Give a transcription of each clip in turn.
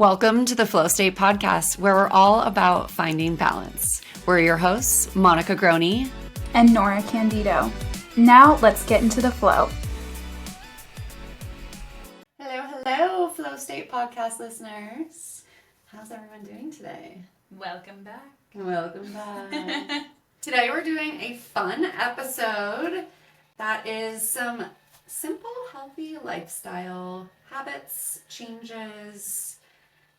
Welcome to the Flow State Podcast, where we're all about finding balance. We're your hosts, Monica Groney and Nora Candido. Now let's get into the flow. Hello, Flow State Podcast listeners. How's everyone doing today? Welcome back. Welcome back. Today we're doing a fun episode that is some simple, healthy lifestyle habits, changes,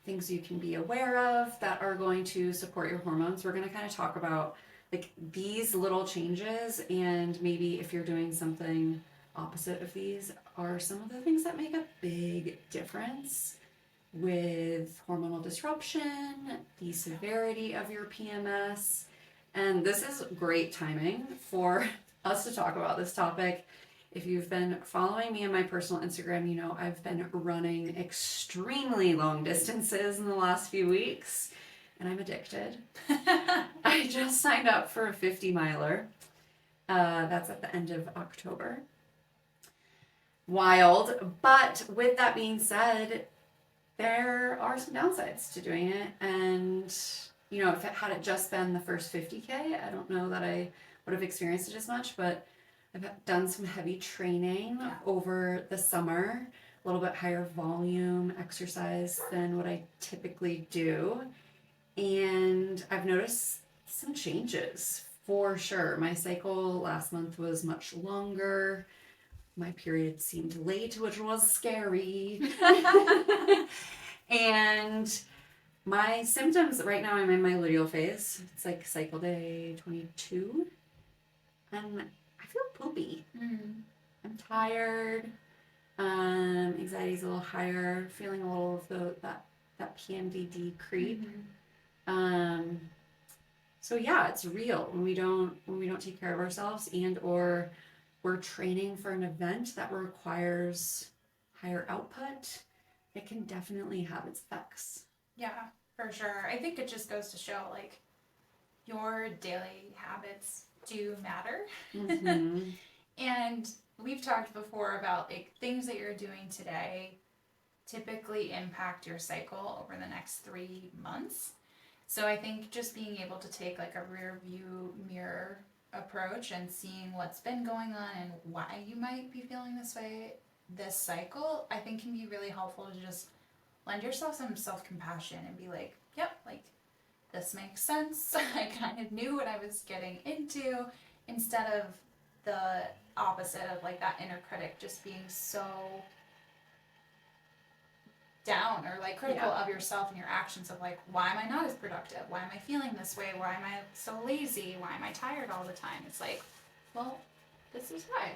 things you can be aware of that are going to support your hormones. We're going to kind of talk about like these little changes, and maybe if you're doing something opposite of these are some of the things that make a big difference with hormonal disruption, the severity of your PMS. And this is great timing for us to talk about this topic. If you've been following me on my personal Instagram, you know I've been running extremely long distances in the last few weeks, and I'm addicted. I just signed up for a 50-miler. That's at the end of October. Wild. But with that being said, there are some downsides to doing it. And, you know, if it had just been the first 50K, I don't know that I would have experienced it as much, but I've done some heavy training over the summer, a little bit higher volume exercise than what I typically do. And I've noticed some changes for sure. My cycle last month was much longer. My period seemed late, which was scary. And my symptoms, right now I'm in my luteal phase. It's like cycle day 22. And I feel poopy. I'm tired. Anxiety's a little higher. Feeling a little of that PMDD creep. So yeah, it's real when we don't take care of ourselves, and or we're training for an event that requires higher output. It can definitely have its effects. Yeah, for sure. I think it just goes to show like your daily habits do matter. Mm-hmm. And we've talked before about like things that you're doing today typically impact your cycle over the next 3 months. So I think just being able to take like a rear view mirror approach and seeing what's been going on and why you might be feeling this way this cycle, I think can be really helpful to just lend yourself some self-compassion and be like, yep, like this makes sense. I kind of knew what I was getting into, instead of the opposite of like that inner critic just being so down or like critical of yourself and your actions of like, why am I not as productive? Why am I feeling this way? Why am I so lazy? Why am I tired all the time? It's like, well, this is why.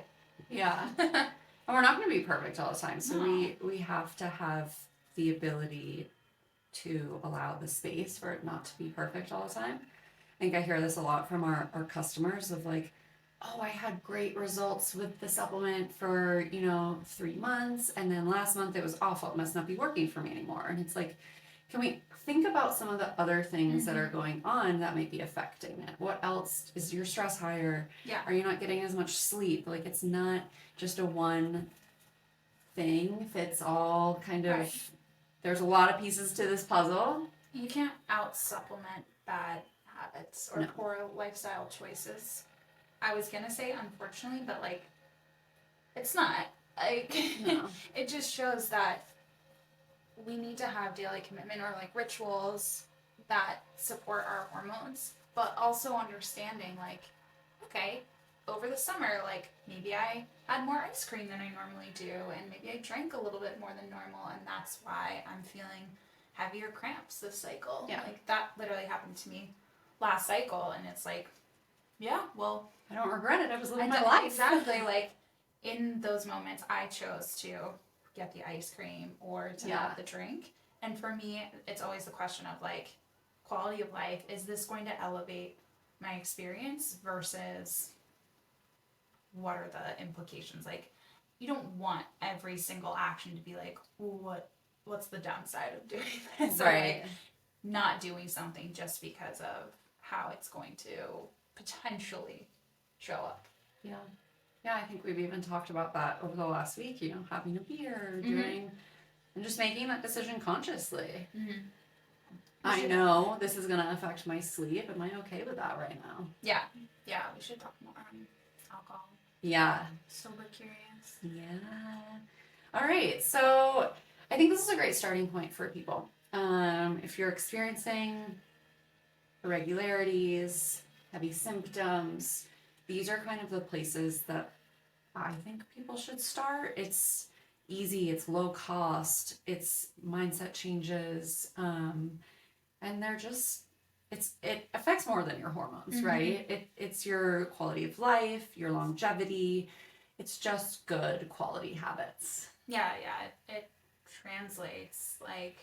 Yeah. And we're not going to be perfect all the time. So we have to have the ability to allow the space for it not to be perfect all the time. I think I hear this a lot from our customers of like, oh, I had great results with the supplement for, 3 months. And then last month it was awful. It must not be working for me anymore. And it's like, can we think about some of the other things that are going on that might be affecting it? What else? Is your stress higher? Yeah. Are you not getting as much sleep? Like, it's not just a one thing fits all kind of. Right. There's a lot of pieces to this puzzle. You can't out-supplement bad habits or poor lifestyle choices. I was going to say unfortunately, but like, it's not. Like, it just shows that we need to have daily commitment or like rituals that support our hormones, but also understanding like, okay, over the summer, like maybe I had more ice cream than I normally do, and maybe I drank a little bit more than normal, and that's why I'm feeling heavier cramps this cycle. Yeah. Like that literally happened to me last cycle, and it's like, yeah, well, I don't regret it. I was living my life. Exactly. Like in those moments, I chose to get the ice cream or to have the drink. And for me, it's always the question of like quality of life. Is this going to elevate my experience versus what are the implications? Like, you don't want every single action to be like, what's the downside of doing this? Right. Or like not doing something just because of how it's going to potentially show up. Yeah. Yeah, I think we've even talked about that over the last week, having a beer, doing and just making that decision consciously. Mm-hmm. I know this is going to affect my sleep. Am I okay with that right now? Yeah. Yeah, we should talk more on alcohol. Yeah. Sober curious. Yeah. All right. So I think this is a great starting point for people. If you're experiencing irregularities, heavy symptoms, these are kind of the places that I think people should start. It's easy, it's low cost, it's mindset changes, and they're just it affects more than your hormones, right? It's your quality of life, your longevity. It's just good quality habits. Yeah, it translates, like,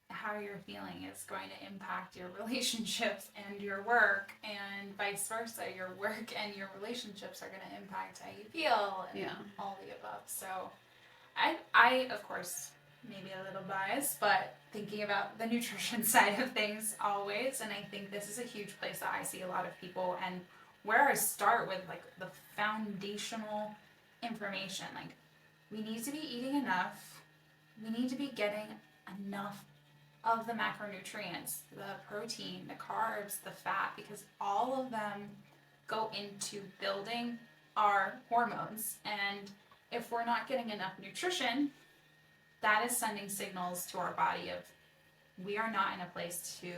how you're feeling is going to impact your relationships and your work, and vice versa. Your work and your relationships are going to impact how you feel and all the above. So I of course, maybe a little biased, but thinking about the nutrition side of things always, and I think this is a huge place that I see a lot of people, and where I start with, like, the foundational information. Like, we need to be eating enough, we need to be getting enough of the macronutrients, the protein, the carbs, the fat, because all of them go into building our hormones. And if we're not getting enough nutrition, that is sending signals to our body of, we are not in a place to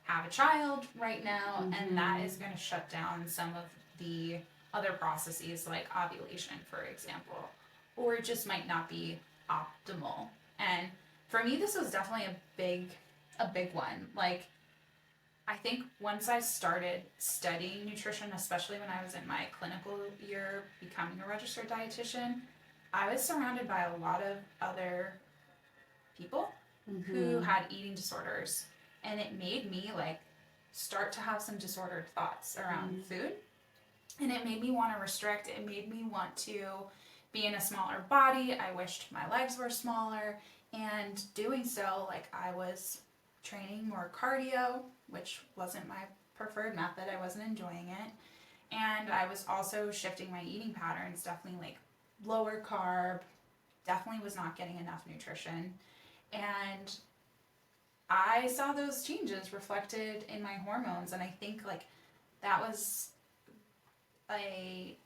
have a child right now, and that is going to shut down some of the other processes, like ovulation, for example, or it just might not be optimal. And for me, this was definitely a big one. Like, I think once I started studying nutrition, especially when I was in my clinical year becoming a registered dietitian, I was surrounded by a lot of other people who had eating disorders, and it made me, like, start to have some disordered thoughts around food, and it made me want to restrict. It made me want to be in a smaller body. I wished my legs were smaller. And doing so, like, I was training more cardio, which wasn't my preferred method. I wasn't enjoying it. And I was also shifting my eating patterns, definitely, like, lower carb, definitely was not getting enough nutrition. And I saw those changes reflected in my hormones. And I think, like, that was a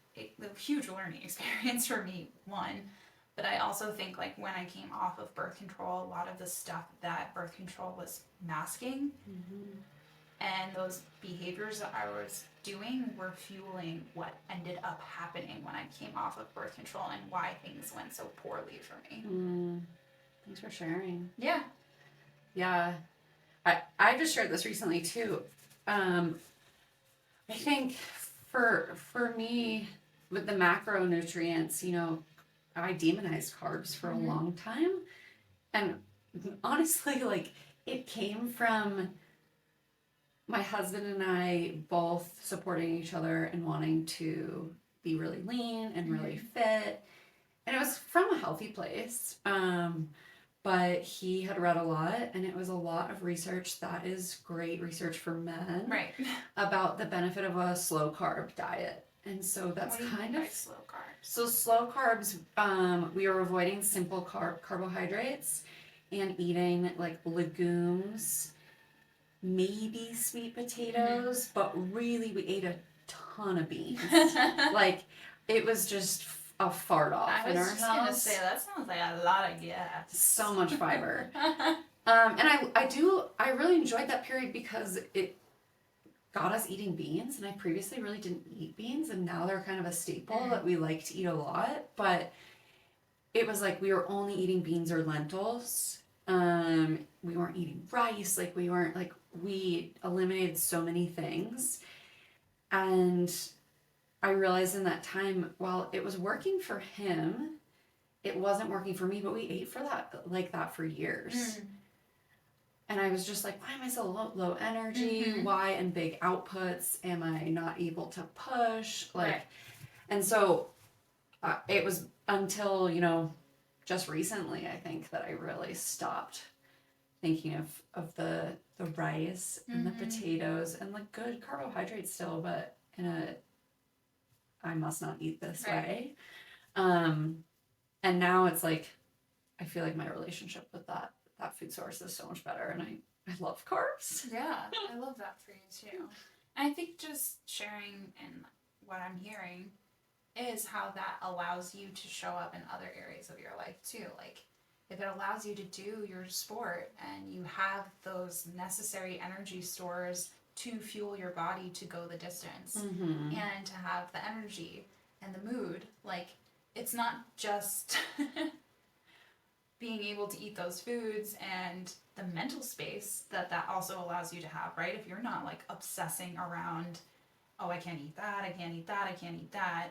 huge learning experience for me, one. But I also think, like, when I came off of birth control, a lot of the stuff that birth control was masking and those behaviors that I was doing were fueling what ended up happening when I came off of birth control, and why things went so poorly for me. Thanks for sharing. Yeah. Yeah. I just shared this recently too. I think for me, with the macronutrients, you know, I demonized carbs for a long time. And honestly, like, it came from my husband and I both supporting each other and wanting to be really lean and really fit. And it was from a healthy place. But he had read a lot, and it was a lot of research that is great research for men. Right. About the benefit of a slow carb diet. And so that's kind of slow carbs. So slow carbs, we are avoiding simple carbohydrates and eating, like, legumes, maybe sweet potatoes, but really we ate a ton of beans. Like, it was just a fart off in our house. I was just gonna say, that sounds like a lot of gas. So much fiber. And I really enjoyed that period because it got us eating beans, and I previously really didn't eat beans, and now they're kind of a staple that we like to eat a lot. But it was like we were only eating beans or lentils. We weren't eating rice, like we eliminated so many things. And I realized in that time, while it was working for him, it wasn't working for me, but we ate for that for years. And I was just like, why am I so low energy? Why in big outputs am I not able to push? And so it was until, just recently, I think, that I really stopped thinking of the rice and the potatoes and, like, good carbohydrates still, but in a I must not eat this way. And now it's like, I feel like my relationship with that food source is so much better, and I love carbs. Yeah, I love that for you too. And I think just sharing and what I'm hearing is how that allows you to show up in other areas of your life too. Like, if it allows you to do your sport and you have those necessary energy stores to fuel your body to go the distance and to have the energy and the mood, like, it's not just being able to eat those foods and the mental space that also allows you to have, right? If you're not like obsessing around, oh, I can't eat that, I can't eat that, I can't eat that,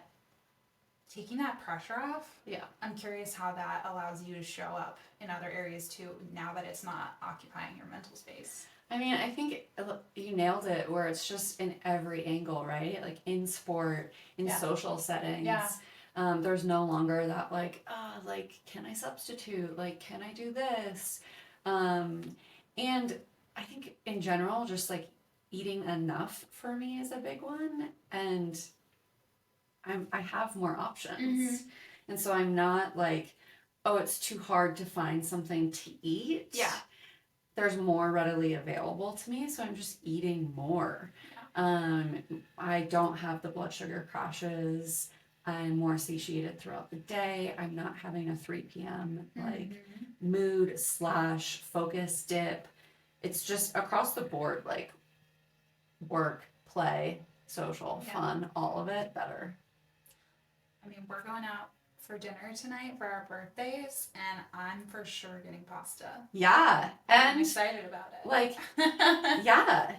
taking that pressure off. Yeah. I'm curious how that allows you to show up in other areas too, now that it's not occupying your mental space. I mean, I think you nailed it, where it's just in every angle, right? Like in sport, in social settings. Yeah. There's no longer that like, can I substitute? Like, can I do this? And I think in general, just like eating enough for me is a big one. And I have more options. And so I'm not like, oh, it's too hard to find something to eat. Yeah. There's more readily available to me, so I'm just eating more. I don't have the blood sugar crashes. I'm more satiated throughout the day. I'm not having a 3 p.m. like mood / focus dip. It's just across the board, like work, play, social, fun, all of it better. I mean, we're going out for dinner tonight for our birthdays, and I'm for sure getting pasta. Yeah, and I'm excited about it. Like, yeah,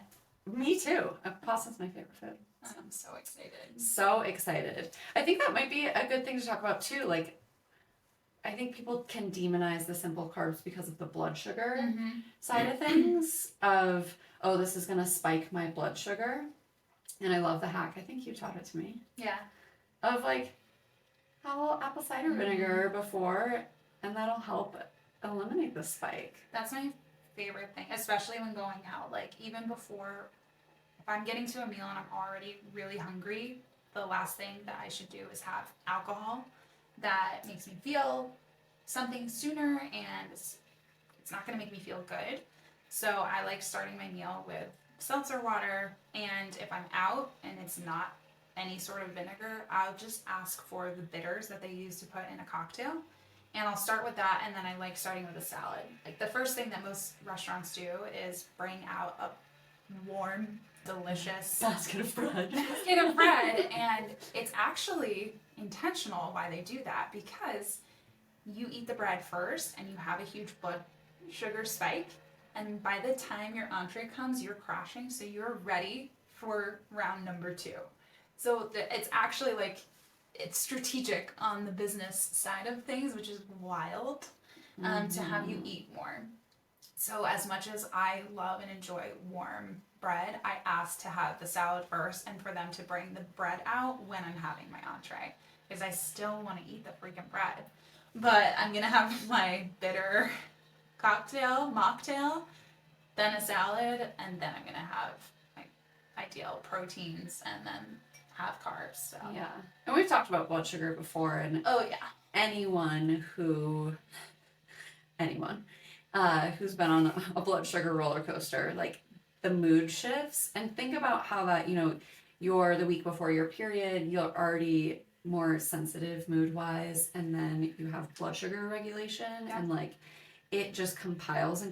me too. Pasta's my favorite food. I'm so excited. So excited. I think that might be a good thing to talk about too. Like, I think people can demonize the simple carbs because of the blood sugar side of things. Of, oh, this is gonna spike my blood sugar. And I love the hack. I think you taught it to me. Yeah. Of like, have a little apple cider vinegar before, and that'll help eliminate the spike. That's my favorite thing, especially when going out. Like, even before, if I'm getting to a meal and I'm already really hungry, the last thing that I should do is have alcohol. That makes me feel something sooner, and it's not going to make me feel good. So I like starting my meal with seltzer water, and if I'm out and it's not any sort of vinegar, I'll just ask for the bitters that they use to put in a cocktail. And I'll start with that, and then I like starting with a salad. Like, the first thing that most restaurants do is bring out a warm, delicious basket of bread. And it's actually intentional why they do that, because you eat the bread first and you have a huge blood sugar spike, and by the time your entree comes, you're crashing, so you're ready for round number 2. So it's actually like, it's strategic on the business side of things, which is wild, to have you eat more. So as much as I love and enjoy warm bread, I ask to have the salad first, and for them to bring the bread out when I'm having my entree, because I still want to eat the freaking bread. But I'm going to have my bitter mocktail, then a salad, and then I'm going to have my ideal proteins, and then have carbs. So. Yeah. And we've talked about blood sugar before, and anyone who's been on a blood sugar roller coaster, like the mood shifts, and think about how that, you're the week before your period, you're already more sensitive mood wise, and then you have blood sugar regulation, and like it just compiles.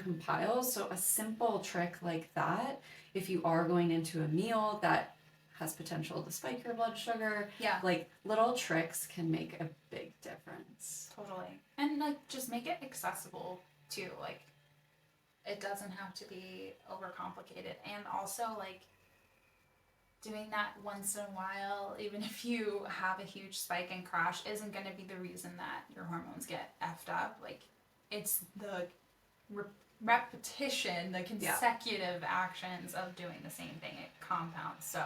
So a simple trick like that, if you are going into a meal that has potential to spike your blood sugar, like little tricks can make a big difference. Totally. And like, just make it accessible too. Like, it doesn't have to be overcomplicated. And also, like, doing that once in a while, even if you have a huge spike and crash, isn't going to be the reason that your hormones get effed up. Like, it's the repetition, the consecutive actions of doing the same thing. It compounds. So,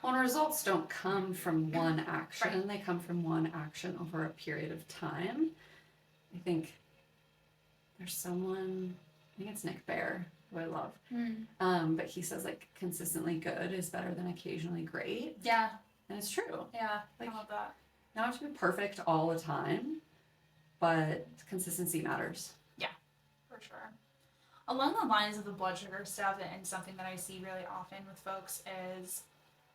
well, results don't come from one action. They come from one action over a period of time. I think there's someone, I think it's Nick Bear, who I love. But he says, like, consistently good is better than occasionally great. Yeah. And it's true. Yeah, like, I love that. Not to be perfect all the time, but consistency matters. For sure. Along the lines of the blood sugar stuff, and something that I see really often with folks is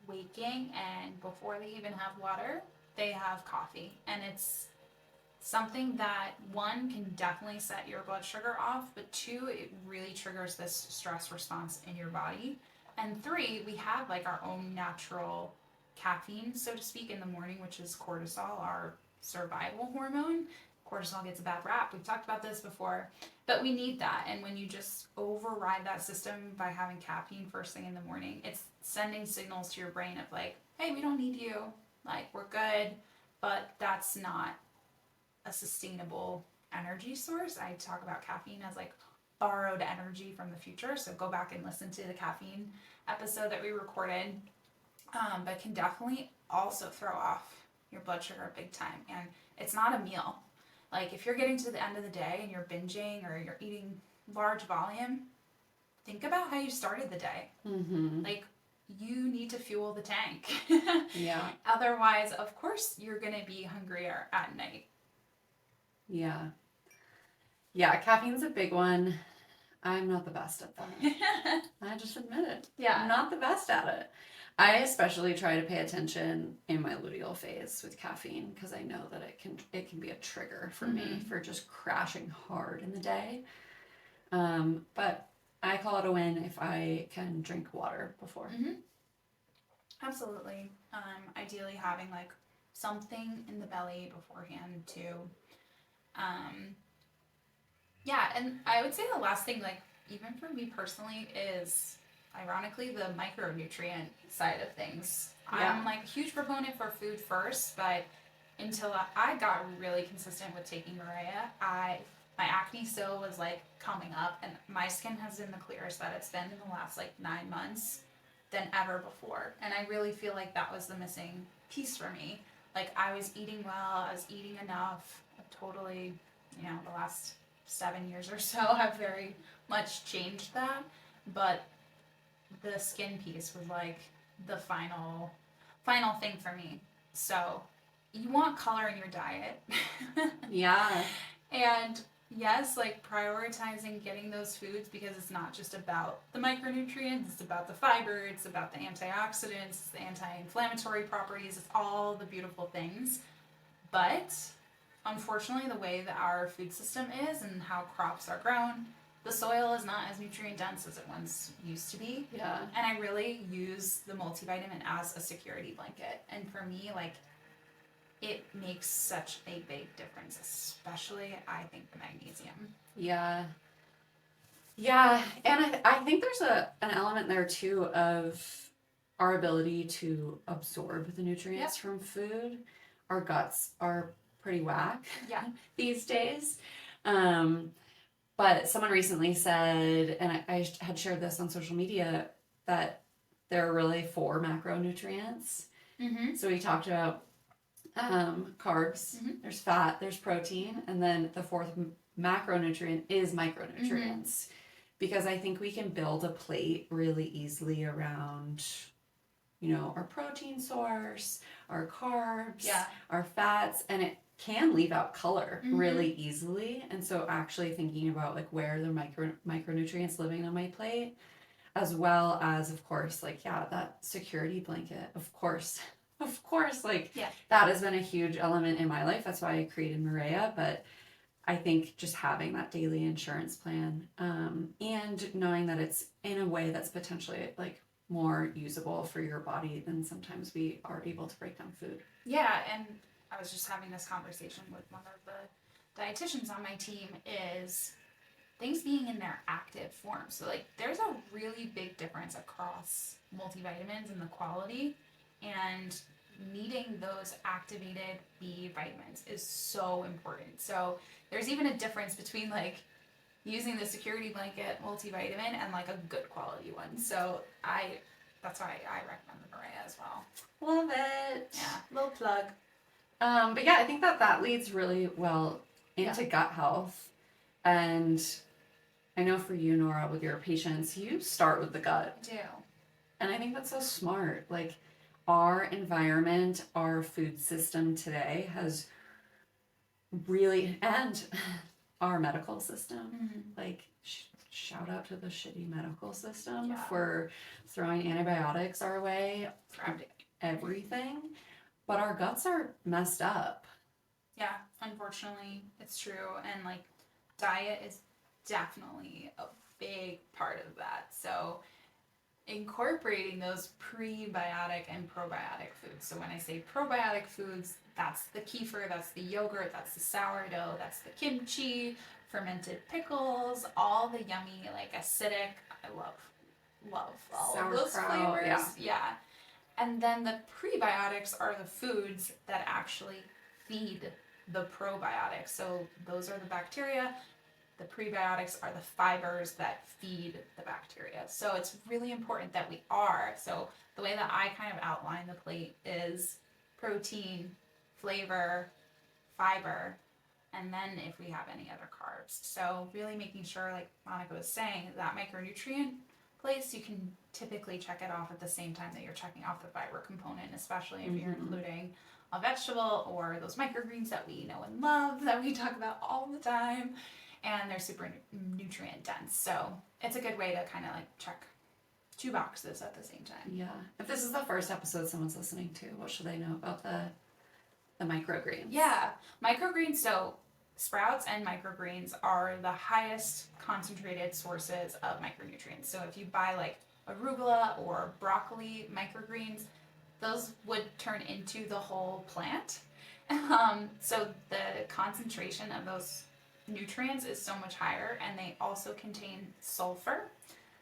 waking, and before they even have water, they have coffee. And it's something that, one, can definitely set your blood sugar off, but two, it really triggers this stress response in your body. And three, we have like our own natural caffeine, so to speak, in the morning, which is cortisol, our survival hormone. Cortisol gets a bad rap. We've talked about this before, but we need that. And when you just override that system by having caffeine first thing in the morning, it's sending signals to your brain of like, hey, we don't need you. Like, we're good. But that's not a sustainable energy source. I talk about caffeine as like borrowed energy from the future. So go back and listen to the caffeine episode that we recorded. But can definitely also throw off your blood sugar big time. And it's not a meal. Like, if you're getting to the end of the day and you're binging or you're eating large volume, think about how you started the day. Mm-hmm. Like, you need to fuel the tank. Yeah. Otherwise, of course, you're going to be hungrier at night. Yeah. Yeah, caffeine's a big one. I'm not the best at that. I just admit it. Yeah. I'm not the best at it. I especially try to pay attention in my luteal phase with caffeine because I know that it can be a trigger for me for just crashing hard in the day. But I call it a win if I can drink water before. Mm-hmm. Absolutely. Ideally having like something in the belly beforehand too. Yeah, and I would say the last thing, like even for me personally, is ironically the micronutrient side of things. Yeah. I'm like a huge proponent for food first, but until I got really consistent with taking Maria, my acne still was like coming up, and my skin has been the clearest that it's been in the last like 9 months than ever before. And I really feel like that was the missing piece for me. Like, I was eating well, I was eating enough. I've totally, the last 7 years or so have very much changed that. But the skin piece was like the final thing for me. So you want color in your diet. Yeah. And yes, like prioritizing getting those foods, because it's not just about the micronutrients, it's about the fiber, it's about the antioxidants, it's the anti-inflammatory properties, it's all the beautiful things. But unfortunately, the way that our food system is and how crops are grown, the soil is not as nutrient dense as it once used to be. Yeah. And I really use the multivitamin as a security blanket. And for me, like, it makes such a big difference, especially, I think, the magnesium. Yeah. Yeah. And I think there's an element there too of our ability to absorb the nutrients from food. Our guts are pretty whack these days. But someone recently said, and I had shared this on social media, that there are really 4 macronutrients. Mm-hmm. So we talked about carbs, there's fat, there's protein, and then the 4th macronutrient is micronutrients. Because I think we can build a plate really easily around, our protein source, our carbs, our fats, and it can leave out color really easily. And so actually thinking about like where are the micronutrients living on my plate, as well as, of course, like, that security blanket, of course, like that has been a huge element in my life. That's why I created Maria. But I think just having that daily insurance plan, and knowing that it's in a way that's potentially like more usable for your body than sometimes we are able to break down food. Yeah, and I was just having this conversation with one of the dietitians on my team, is things being in their active form. So like there's a really big difference across multivitamins and the quality, and needing those activated B vitamins is so important. So there's even a difference between like using the security blanket multivitamin and like a good quality one. So that's why I recommend the Maria as well. Love it. Yeah, little plug. But yeah, I think that leads really well into gut health. And I know for you, Nora, with your patients, you start with the gut. I do. And I think that's so smart. Like, our environment, our food system today has really, and our medical system, Mm-hmm. like shout out to the shitty medical system Yeah. for throwing antibiotics our way For everything. everything, but our guts are messed up. Yeah, unfortunately, it's true. And like diet is definitely a big part of that. So incorporating those prebiotic and probiotic foods. So when I say probiotic foods, that's the kefir, that's the yogurt, that's the sourdough, that's the kimchi, fermented pickles, all the yummy, like acidic, I love all of those Sauerkraut, flavors. Yeah. And then the prebiotics are the foods that actually feed the probiotics. So those are the bacteria. The prebiotics are the fibers that feed the bacteria. So it's really important that we are. So the way that I kind of outline the plate is protein, flavor, fiber, and then if we have any other carbs. So really making sure, like Monica was saying, that micronutrient place, you can typically check it off at the same time that you're checking off the fiber component, especially if you're including a vegetable or those microgreens that we know and love, that we talk about all the time, and they're super nutrient dense. So it's a good way to kind of like check 2 boxes at the same time. Yeah. If this is the first episode someone's listening to, what should they know about the microgreens? Yeah, microgreens. So sprouts and microgreens are the highest concentrated sources of micronutrients. So if you buy like arugula or broccoli microgreens, those would turn into the whole plant. So the concentration of those nutrients is so much higher, and they also contain sulfur.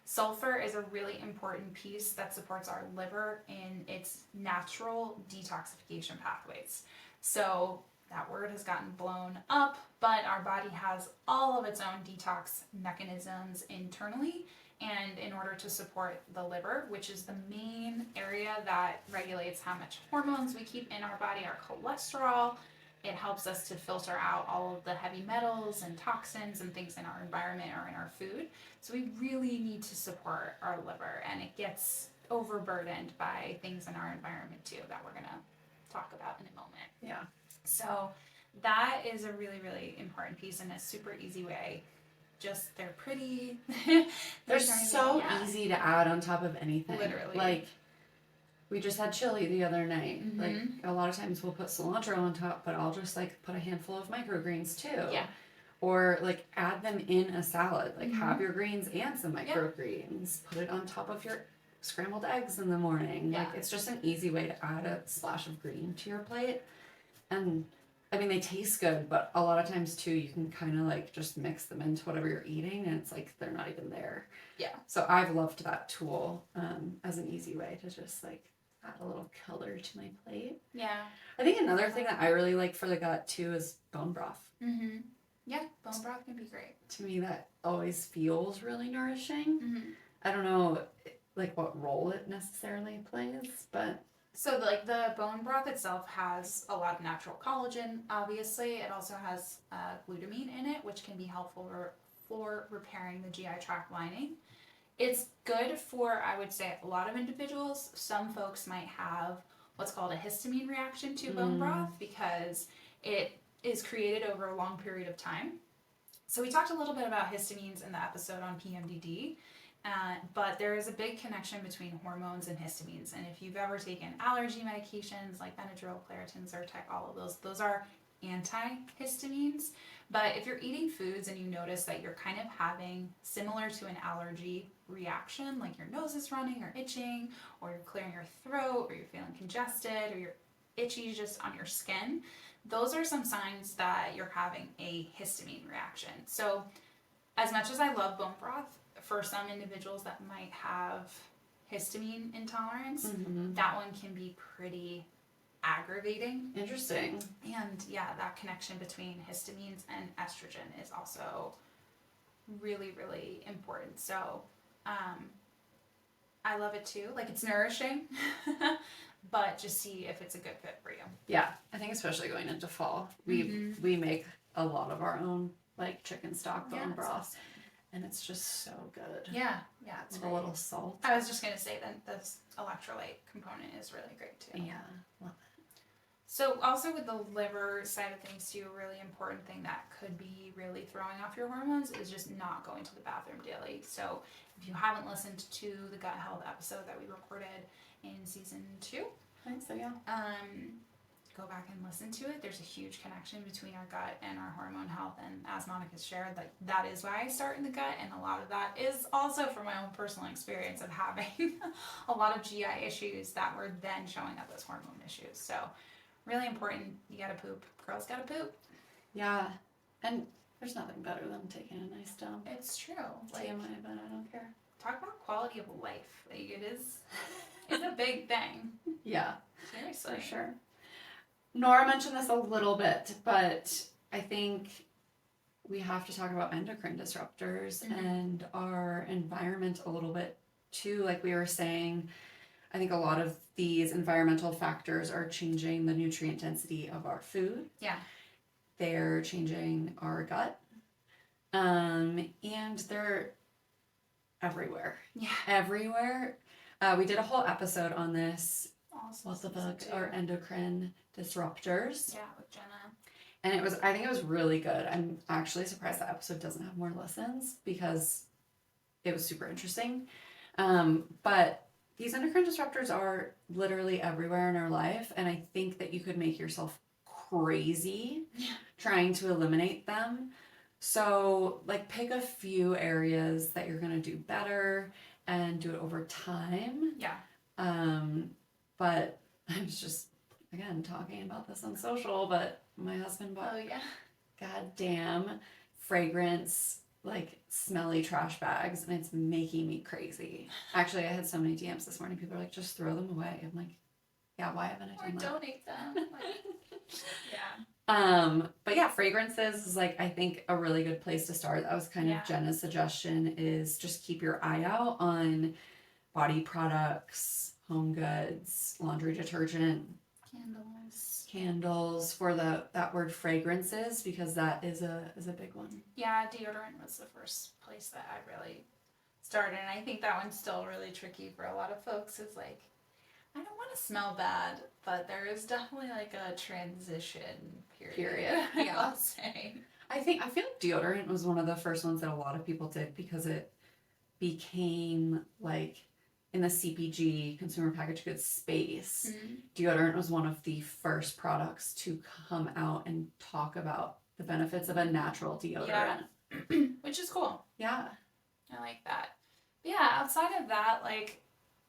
Sulfur is a really important piece that supports our liver in its natural detoxification pathways. So that word has gotten blown up, but our body has all of its own detox mechanisms internally. And in order to support the liver, which is the main area that regulates how much hormones we keep in our body, our cholesterol, it helps us to filter out all of the heavy metals and toxins and things in our environment or in our food. So we really need to support our liver, and it gets overburdened by things in our environment too that we're going to talk about in a moment. Yeah. So that is a really, really important piece, and a super easy way. Just they're pretty. They're so easy to add on top of anything. Literally. Like, we just had chili the other night. Mm-hmm. Like, a lot of times we'll put cilantro on top, but I'll just like put a handful of microgreens too. Yeah. Or like add them in a salad. Like have your greens and some microgreens. Put it on top of your scrambled eggs in the morning. Yeah. Like, it's just an easy way to add a splash of green to your plate. And I mean, they taste good, but a lot of times too, you can kind of like just mix them into whatever you're eating, and it's like they're not even there. Yeah. So I've loved that tool as an easy way to just like add a little color to my plate. Yeah. I think another thing that I really like for the gut too is bone broth. Mm-hmm. Yeah, bone broth can be great. To me, that always feels really nourishing. Mm-hmm. I don't know like what role it necessarily plays, but So like the bone broth itself has a lot of natural collagen. Obviously, it also has glutamine in it, which can be helpful for repairing the GI tract lining. It's good for, I would say, a lot of individuals. Some folks might have what's called a histamine reaction to bone broth because it is created over a long period of time. So we talked a little bit about histamines in the episode on PMDD, but there is a big connection between hormones and histamines. And if you've ever taken allergy medications like Benadryl, Claritin, Zyrtec, all of those are antihistamines. But if you're eating foods and you notice that you're kind of having similar to an allergy reaction, like your nose is running or itching, or you're clearing your throat, or you're feeling congested, or you're itchy just on your skin, those are some signs that you're having a histamine reaction. So as much as I love bone broth, for some individuals that might have histamine intolerance, that one can be pretty aggravating. interesting. And yeah, that connection between histamines and estrogen is also really, really important. So I love it too. Like, it's nourishing, but just see if it's a good fit for you. Yeah, I think especially going into fall, we make a lot of our own like chicken stock bone broth. Awesome. And it's just so good. Yeah, it's With a little salt. I was just gonna say that this electrolyte component is really great too. Yeah, love it. So also with the liver side of things too, a really important thing that could be really throwing off your hormones is just not going to the bathroom daily. So if you haven't listened to the gut health episode that we recorded in season 2, I think so, yeah. Go back and listen to it. There's a huge connection between our gut and our hormone health, and as Monica shared, like that is why I start in the gut, and a lot of that is also from my own personal experience of having a lot of GI issues that were then showing up as hormone issues. So really important. You gotta poop. Girls gotta poop. Yeah, and there's nothing better than taking a nice dump. It's true. Like, TMI, but I don't care. Talk about quality of life. Like it's a big thing. Yeah, Seriously. for sure. Nora mentioned this a little bit, but I think we have to talk about endocrine disruptors and our environment a little bit too. Like we were saying, I think a lot of these environmental factors are changing the nutrient density of our food. Yeah. They're changing our gut. And they're everywhere. Yeah. Everywhere. We did a whole episode on this. Awesome. What's the book? Our endocrine disruptors. Yeah, with Jenna. And I think it was really good. I'm actually surprised that episode doesn't have more listens because it was super interesting. But these endocrine disruptors are literally everywhere in our life. And I think that you could make yourself crazy trying to eliminate them. So like pick a few areas that you're going to do better and do it over time. Yeah. But I was just, again, talking about this on social, but my husband bought goddamn fragrance, like smelly trash bags, and it's making me crazy. Actually, I had so many DMs this morning. People are like, just throw them away. I'm like, yeah, why haven't I done that? Or donate them. Yeah. But yeah, fragrances is like, I think a really good place to start. That was kind of Jenna's suggestion, is just keep your eye out on body products, home goods, laundry detergent, candles for that word fragrances, because that is a big one. Yeah, deodorant was the first place that I really started, and I think that one's still really tricky for a lot of folks. Is like, I don't want to smell bad, but there is definitely like a transition period. Yeah. I'll say. I feel like deodorant was one of the first ones that a lot of people did because it became like in the CPG, consumer packaged goods space. Deodorant was one of the first products to come out and talk about the benefits of a natural deodorant. Yeah. Which is cool. Yeah. I like that. But yeah, outside of that, like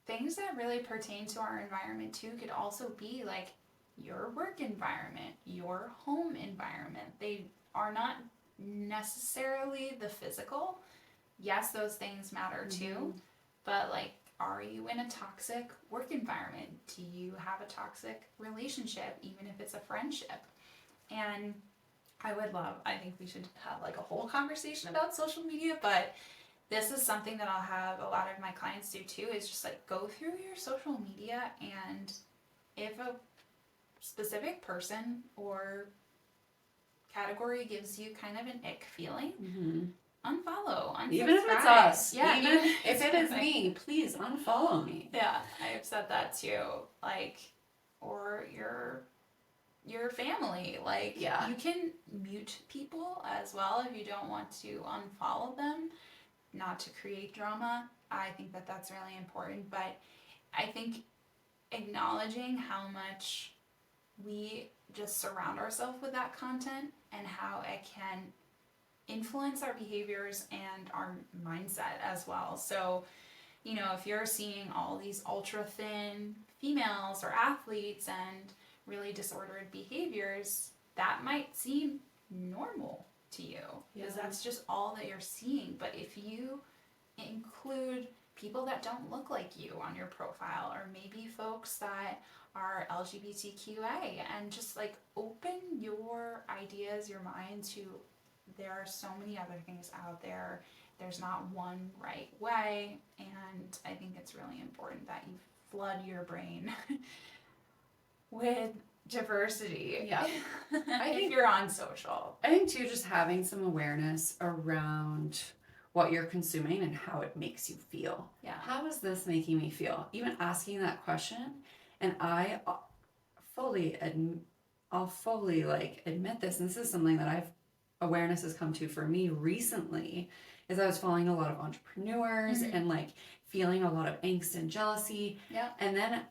things that really pertain to our environment too could also be like your work environment, your home environment. They are not necessarily the physical. Yes, those things matter too, but like, are you in a toxic work environment? Do you have a toxic relationship, even if it's a friendship? And I think we should have like a whole conversation about social media, but this is something that I'll have a lot of my clients do too, is just like go through your social media, and if a specific person or category gives you kind of an ick feeling, unfollow, unsubscribe. Even if it's us. Yeah, even if it is me, please unfollow me. Yeah, I've said that too. Like, or your family. Like, you can mute people as well if you don't want to unfollow them, not to create drama. I think that that's really important. But I think acknowledging how much we just surround ourselves with that content and how it can influence our behaviors and our mindset as well. So, if you're seeing all these ultra thin females or athletes and really disordered behaviors, that might seem normal to you because that's just all that you're seeing. But if you include people that don't look like you on your profile, or maybe folks that are LGBTQA, and just like open your ideas, your mind to, there are so many other things out there. There's not one right way, and I think it's really important that you flood your brain with diversity. Yeah. If you're on social. I think too, just having some awareness around what you're consuming and how it makes you feel. Yeah. How is this making me feel? Even asking that question. And I fully I'll fully like admit this, and this is something that awareness has come to for me recently, is I was following a lot of entrepreneurs and like feeling a lot of angst and jealousy. Yeah. And then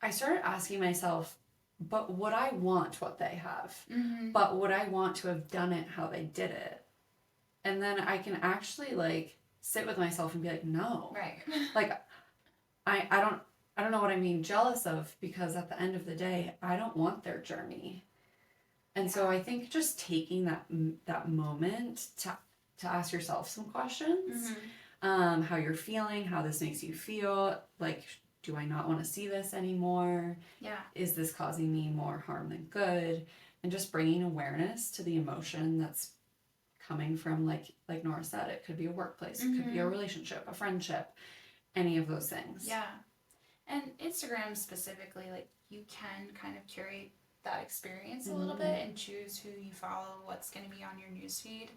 I started asking myself, but would I want what they have? But would I want to have done it how they did it? And then I can actually like sit with myself and be like, no. Right. Like I don't know what I'm being jealous of, because at the end of the day, I don't want their journey. And so I think just taking that moment to ask yourself some questions, how you're feeling, how this makes you feel, like, do I not want to see this anymore? Yeah. Is this causing me more harm than good? And just bringing awareness to the emotion that's coming from, like Nora said, it could be a workplace, it could be a relationship, a friendship, any of those things. Yeah. And Instagram specifically, like, you can kind of curate that experience a little bit and choose who you follow, what's going to be on your newsfeed.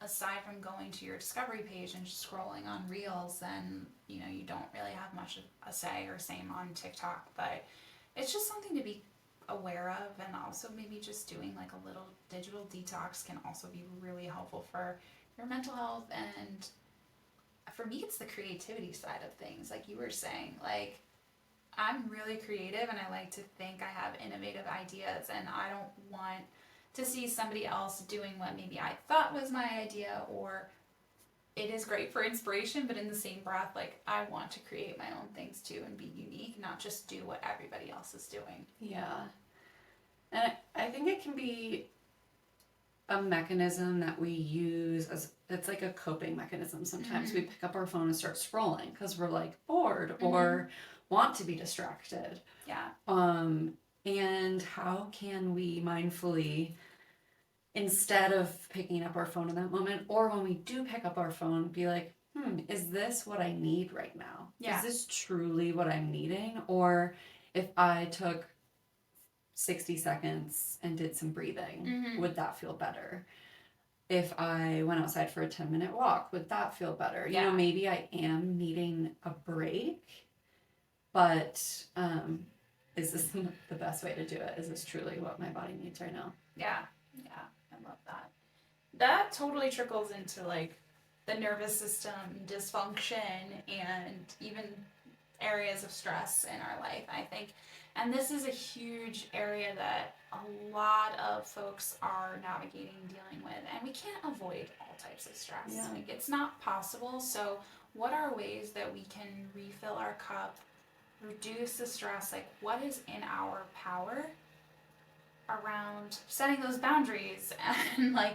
Aside from going to your discovery page and just scrolling on reels, then you don't really have much of a say, or same on TikTok. But it's just something to be aware of, and also maybe just doing like a little digital detox can also be really helpful for your mental health. And for me, it's the creativity side of things, like you were saying. Like, I'm really creative and I like to think I have innovative ideas, and I don't want to see somebody else doing what maybe I thought was my idea, or it is great for inspiration, but in the same breath, like, I want to create my own things too and be unique, not just do what everybody else is doing. Yeah. And I think it can be a mechanism that we use as, it's like a coping mechanism. Sometimes we pick up our phone and start scrolling because we're like bored or want to be distracted. Yeah. And how can we mindfully, instead of picking up our phone in that moment, or when we do pick up our phone, be like, is this what I need right now? Yeah. Is this truly what I'm needing? Or if I took 60 seconds and did some breathing, would that feel better? If I went outside for a 10-minute walk, would that feel better? Yeah. Maybe I am needing a break, but is this the best way to do it? Is this truly what my body needs right now? Yeah. I love that. That totally trickles into like the nervous system dysfunction and even areas of stress in our life, I think. And this is a huge area that a lot of folks are navigating, dealing with, and we can't avoid all types of stress. Yeah. Like, it's not possible. So what are ways that we can refill our cup, reduce the stress? Like, what is in our power around setting those boundaries? And like,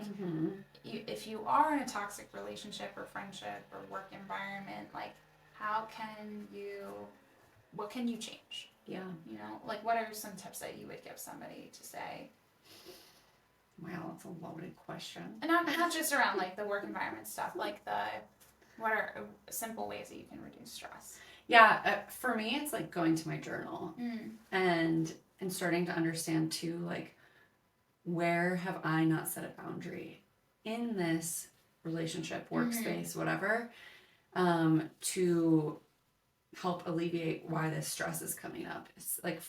if you are in a toxic relationship or friendship or work environment, like, what can you change? Yeah. Like, what are some tips that you would give somebody to say? Wow, that's a loaded question. And not just around like the work environment stuff, like what are simple ways that you can reduce stress? Yeah, for me, it's like going to my journal and starting to understand too, like, where have I not set a boundary in this relationship, workspace, whatever, to help alleviate why this stress is coming up. It's like,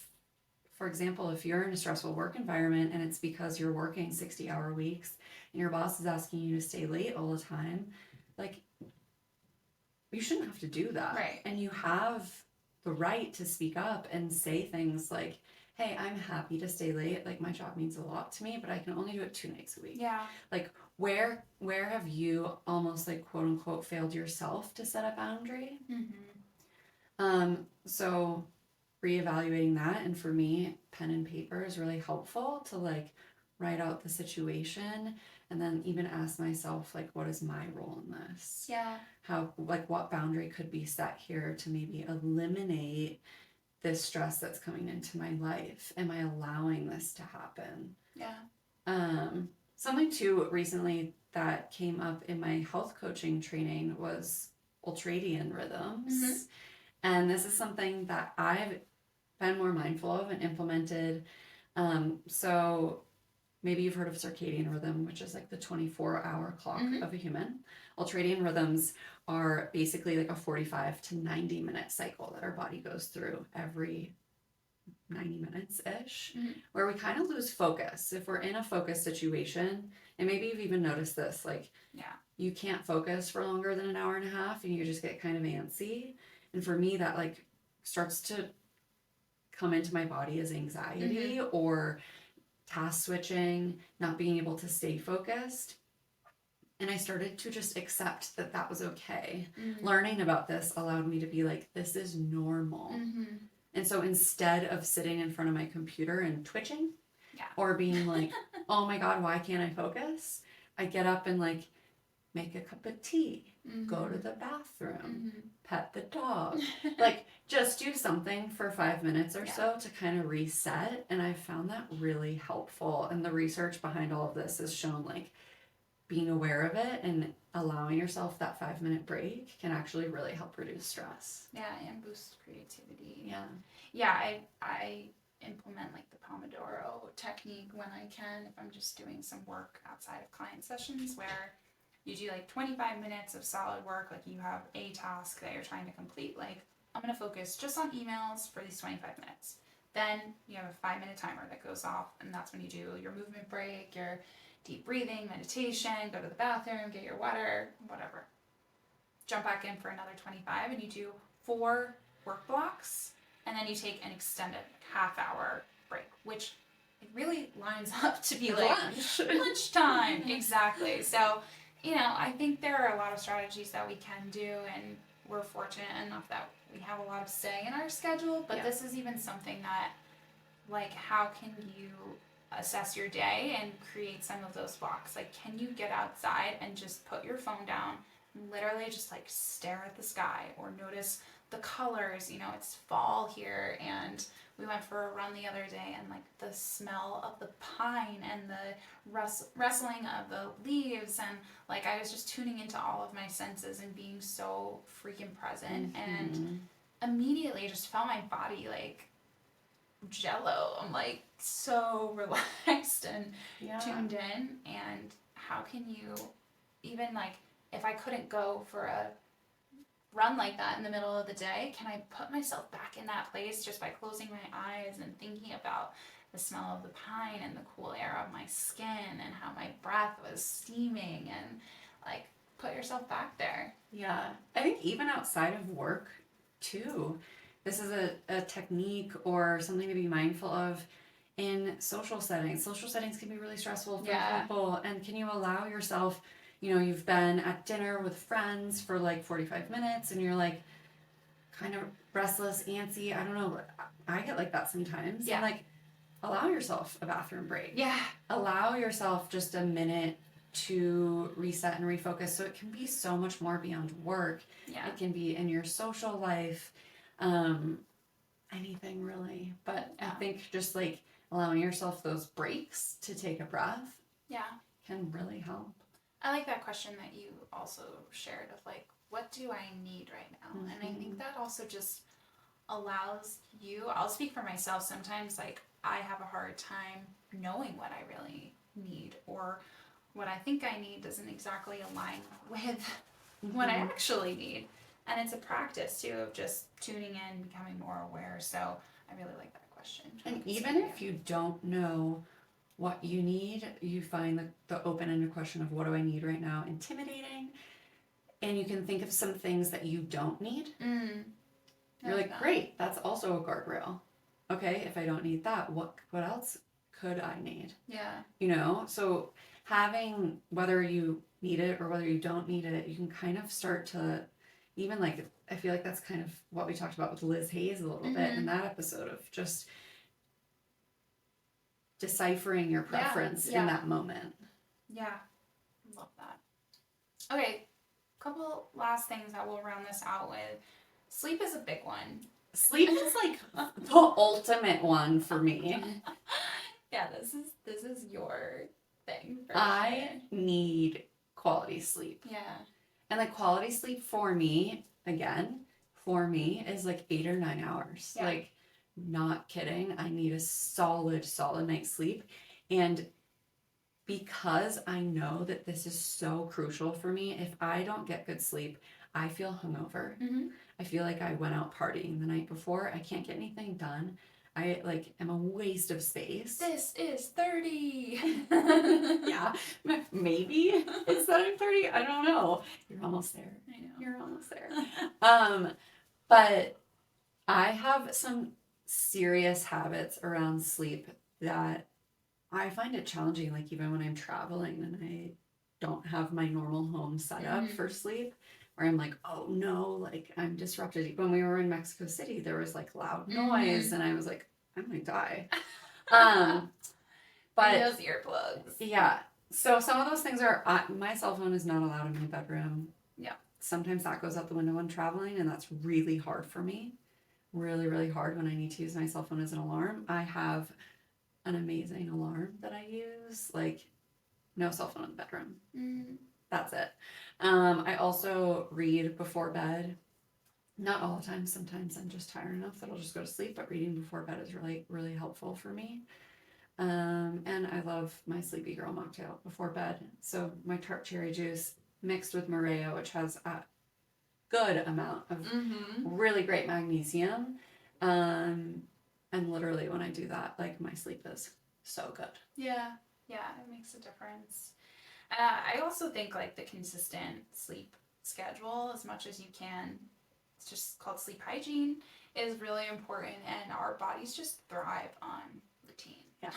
for example, if you're in a stressful work environment and it's because you're working 60-hour weeks and your boss is asking you to stay late all the time, like, you shouldn't have to do that. Right. And you have the right to speak up and say things like, hey, I'm happy to stay late. Like, my job means a lot to me, but I can only do it 2 nights a week. Yeah. Like, where have you almost like quote unquote failed yourself to set a boundary? So reevaluating that, and for me, pen and paper is really helpful to like write out the situation and then even ask myself, like, what is my role in this? Yeah. How, like, what boundary could be set here to maybe eliminate this stress that's coming into my life? Am I allowing this to happen? Yeah. Something too recently that came up in my health coaching training was ultradian rhythms. And this is something that I've been more mindful of and implemented. So maybe you've heard of circadian rhythm, which is like the 24-hour clock of a human. Ultradian rhythms are basically like a 45 to 90 minute cycle that our body goes through every 90 minutes-ish, Mhm. where we kind of lose focus. If we're in a focus situation, and maybe you've even noticed this, like Yeah. you can't focus for longer than an hour and a half and you just get kind of antsy. And for me, that like starts to come into my body as anxiety or task switching, not being able to stay focused. And I started to just accept that that was okay. Learning about this allowed me to be like, this is normal. And so instead of sitting in front of my computer and twitching or being like, oh my God, why can't I focus? I get up and like make a cup of tea, go to the bathroom, pet the dog, like just do something for 5 minutes or so to kind of reset. And I found that really helpful. And the research behind all of this has shown like being aware of it and allowing yourself that 5-minute break can actually really help reduce stress. Yeah, and boost creativity. Yeah. Yeah, I implement like the Pomodoro technique when I can, if I'm just doing some work outside of client sessions where you do like 25 minutes of solid work, like you have a task that you're trying to complete, like I'm going to focus just on emails for these 25 minutes. Then you have a 5-minute timer that goes off, and that's when you do your movement break, your deep breathing, meditation, go to the bathroom, get your water, whatever. Jump back in for another 25, and you do 4 work blocks, and then you take an extended half-hour break, which it really lines up to be like lunchtime. Exactly. So, you know, I think there are a lot of strategies that we can do, and we're fortunate enough that we have a lot of say in our schedule, but this is even something that, like, how can you assess your day and create some of those blocks? Like, can you get outside and just put your phone down and literally just like stare at the sky or notice the colors? You know, it's fall here, and we went for a run the other day, and like the smell of the pine and the rustling of the leaves, and like I was just tuning into all of my senses and being so freaking present, and immediately just felt my body like jello. I'm like so relaxed and tuned in. And how can you even, like, if I couldn't go for a run like that in the middle of the day, can I put myself back in that place just by closing my eyes and thinking about the smell of the pine and the cool air of my skin and how my breath was steaming, and like put yourself back there. Yeah. I think even outside of work too, this is a technique or something to be mindful of in social settings. Social settings can be really stressful for people. And can you allow yourself, you know, you've been at dinner with friends for like 45 minutes and you're like kind of restless, antsy. I don't know. I get like that sometimes. Yeah. And like, allow yourself a bathroom break. Yeah. Allow yourself just a minute to reset and refocus. So it can be so much more beyond work. Yeah. It can be in your social life, anything really. But I think just like allowing yourself those breaks to take a breath can really help. I like that question that you also shared of like, what do I need right now? And I think that also just allows you, I'll speak for myself, sometimes like I have a hard time knowing what I really need, or what I think I need doesn't exactly align with what I actually need. And it's a practice too of just tuning in, becoming more aware. So I really like that question. And even if you don't know what you need, you find the open-ended question of what do I need right now intimidating, and you can think of some things that you don't need. You're like, great, that's also a guardrail. Okay, if I don't need that, what else could I need? Yeah. You know, so having, whether you need it or whether you don't need it, you can kind of start to, even like, I feel like that's kind of what we talked about with Liz Hayes a little bit in that episode of just deciphering your preference in that moment. Yeah. Love that. Okay, couple last things that we'll round this out with. Sleep is a big one. Sleep is like the ultimate one for me. Yeah, this is your thing. I need quality sleep. Yeah. And like quality sleep for me, again, is like 8 or 9 hours. Yeah. Like, not kidding. I need a solid night's sleep. And because I know that this is so crucial for me, if I don't get good sleep, I feel hungover. I feel like I went out partying the night before. I can't get anything done. I like am a waste of space. This is 30. Yeah, maybe it's that I'm 30. I don't know. You're almost there. I know. You're almost there. But I have some serious habits around sleep that I find it challenging, like even when I'm traveling and I don't have my normal home set up for sleep, where I'm like, oh no, like I'm disrupted. When we were in Mexico City, there was like loud noise and I was like, I might die. But those earplugs. Yeah. So some of those things are, my cell phone is not allowed in my bedroom. Yeah. Sometimes that goes out the window when traveling, and that's really hard for me. Really, really hard when I need to use my cell phone as an alarm. I have an amazing alarm that I use. Like, no cell phone in the bedroom. That's it. I also read before bed. Not all the time. Sometimes I'm just tired enough that I'll just go to sleep, but reading before bed is really, really helpful for me. And I love my Sleepy Girl mocktail before bed. So my tart cherry juice mixed with Marea, which has a good amount of really great magnesium. And literally when I do that, like my sleep is so good. Yeah, it makes a difference. I also think like the consistent sleep schedule, as much as you can, it's just called sleep hygiene, is really important, and our bodies just thrive on routine. Yeah.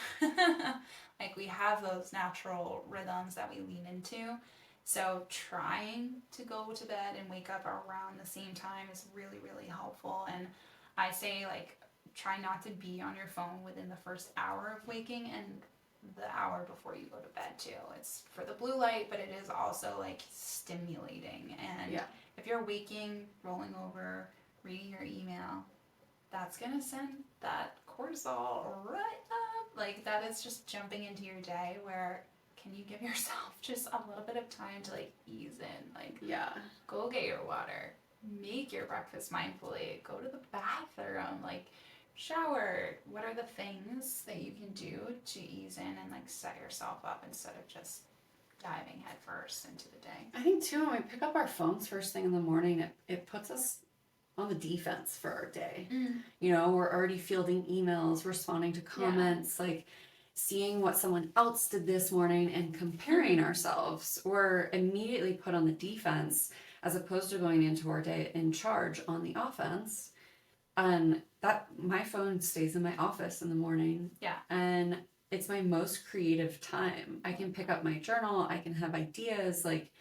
Like we have those natural rhythms that we lean into. So trying to go to bed and wake up around the same time is really, really helpful. And I say like try not to be on your phone within the first hour of waking and the hour before you go to bed too. It's for the blue light, but it is also like stimulating. And if you're waking, rolling over, reading your email, that's gonna send that cortisol right up. Like that is just jumping into your day where can you give yourself just a little bit of time to like ease in? Like go get your water, make your breakfast mindfully, go to the bathroom, like shower. What are the things that you can do to ease in and like set yourself up instead of just diving head first into the day? I think too, when we pick up our phones first thing in the morning, it puts us on the defense for our day. You know, we're already fielding emails, responding to comments, like seeing what someone else did this morning and comparing ourselves. We're immediately put on the defense as opposed to going into our day in charge on the offense. And that my phone stays in my office in the morning. Yeah. And it's my most creative time. I can pick up my journal, I can have ideas like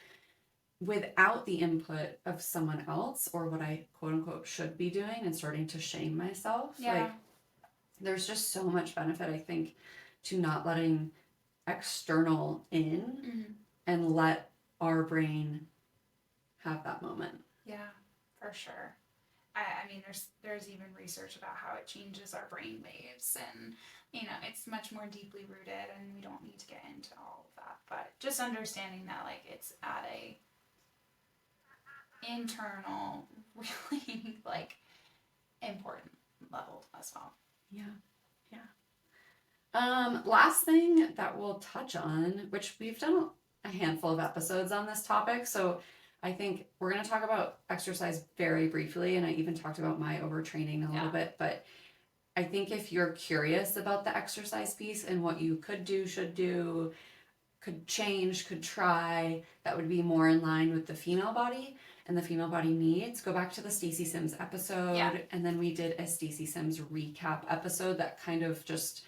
without the input of someone else or what I quote unquote should be doing and starting to shame myself. Like there's just so much benefit, I think, to not letting external in and let our brain have that moment. Yeah, for sure. I mean, there's even research about how it changes our brain waves, and you know, it's much more deeply rooted, and we don't need to get into all of that. But just understanding that, like, it's at a internal, really like important level as well. Yeah. Last thing that we'll touch on, which we've done a handful of episodes on this topic, so I think we're going to talk about exercise very briefly, and I even talked about my overtraining a little bit, but I think if you're curious about the exercise piece and what you could do, should do, could change, could try, that would be more in line with the female body and the female body needs, go back to the Stacey Sims episode, and then we did a Stacey Sims recap episode that kind of just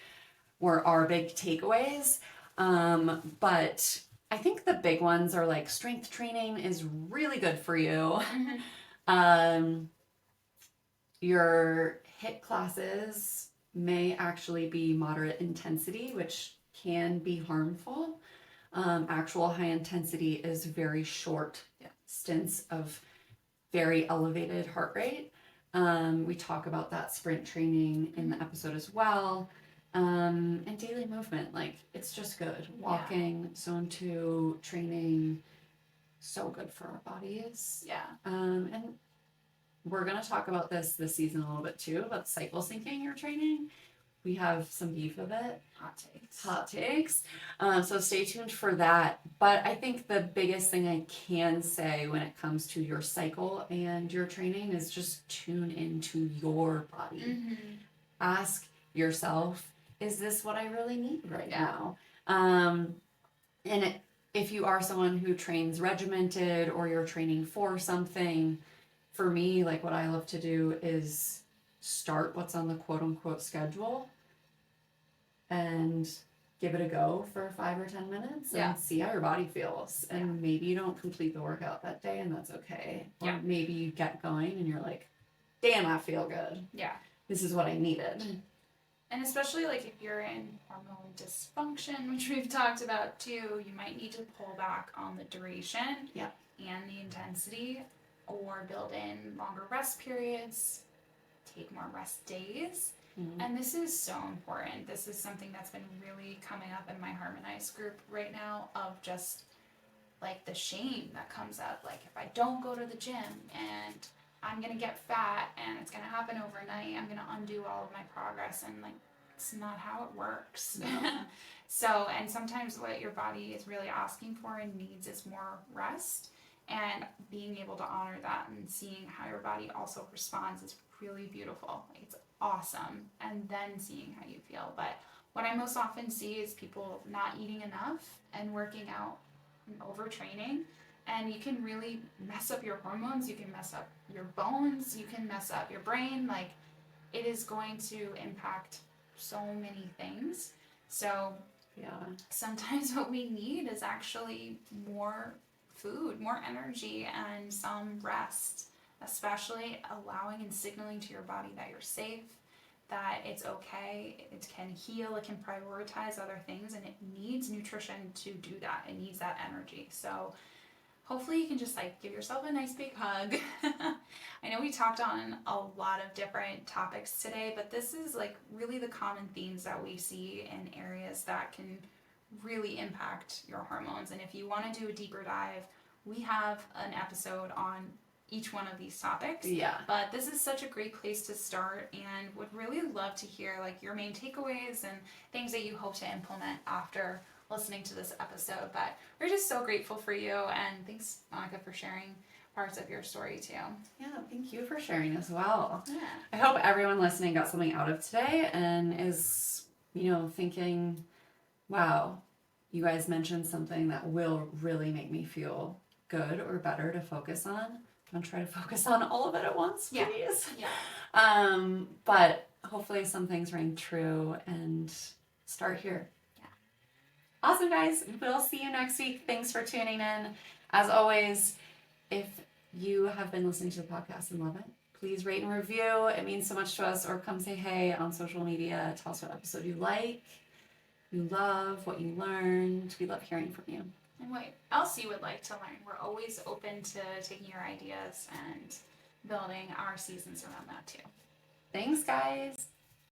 were our big takeaways. But I think the big ones are like strength training is really good for you. Your HIIT classes may actually be moderate intensity, which can be harmful. Actual high intensity is very short stints of very elevated heart rate. We talk about that sprint training in the episode as well. And daily movement, like it's just good. Walking, zone 2 training, so good for our bodies. And we're going to talk about this season a little bit too, about cycle syncing your training. We have some beef of it. Hot takes. So stay tuned for that. But I think the biggest thing I can say when it comes to your cycle and your training is just tune into your body. Ask yourself, is this what I really need right Yeah. now? And if you are someone who trains regimented or you're training for something, for me, like what I love to do is start what's on the quote unquote schedule and give it a go for 5 or 10 minutes and Yeah. see how your body feels. And maybe you don't complete the workout that day and that's okay. Or Yeah. maybe you get going and you're like, damn, I feel good. Yeah. This is what I needed. And especially like if you're in hormone dysfunction, which we've talked about too, you might need to pull back on the duration and the intensity, or build in longer rest periods, take more rest days. And this is so important. This is something that's been really coming up in my Harmonize group right now, of just like the shame that comes up. Like, if I don't go to the gym and I'm gonna get fat and it's gonna happen overnight, I'm gonna undo all of my progress, and like, it's not how it works. No. So, and sometimes what your body is really asking for and needs is more rest, and being able to honor that and seeing how your body also responds is really beautiful. Like, it's awesome. And then seeing how you feel. But what I most often see is people not eating enough and working out and overtraining, and you can really mess up your hormones, you can mess up your bones, you can mess up your brain. Like, it is going to impact so many things. So sometimes what we need is actually more food, more energy, and some rest, especially allowing and signaling to your body that you're safe, that it's okay, it can heal, it can prioritize other things, and it needs nutrition to do that. It needs that energy. So hopefully you can just like give yourself a nice big hug. I know we talked on a lot of different topics today, but this is like really the common themes that we see in areas that can really impact your hormones. And if you want to do a deeper dive, we have an episode on each one of these topics. Yeah. But this is such a great place to start, and would really love to hear like your main takeaways and things that you hope to implement after listening to this episode. But we're just so grateful for you, and thanks, Monica, for sharing parts of your story too. Yeah, thank you for sharing as well. Yeah. I hope everyone listening got something out of today and is, thinking, wow, you guys mentioned something that will really make me feel good or better to focus on. I'm try to focus on all of it at once, please. Yeah. But hopefully some things ring true, and start here. Yeah. Awesome, guys. We'll see you next week. Thanks for tuning in. As always, if you have been listening to the podcast and love it, please rate and review. It means so much to us. Or come say hey on social media. Tell us what episode you like, you love, what you learned. We love hearing from you. And what else you would like to learn. We're always open to taking your ideas and building our seasons around that too. Thanks, guys.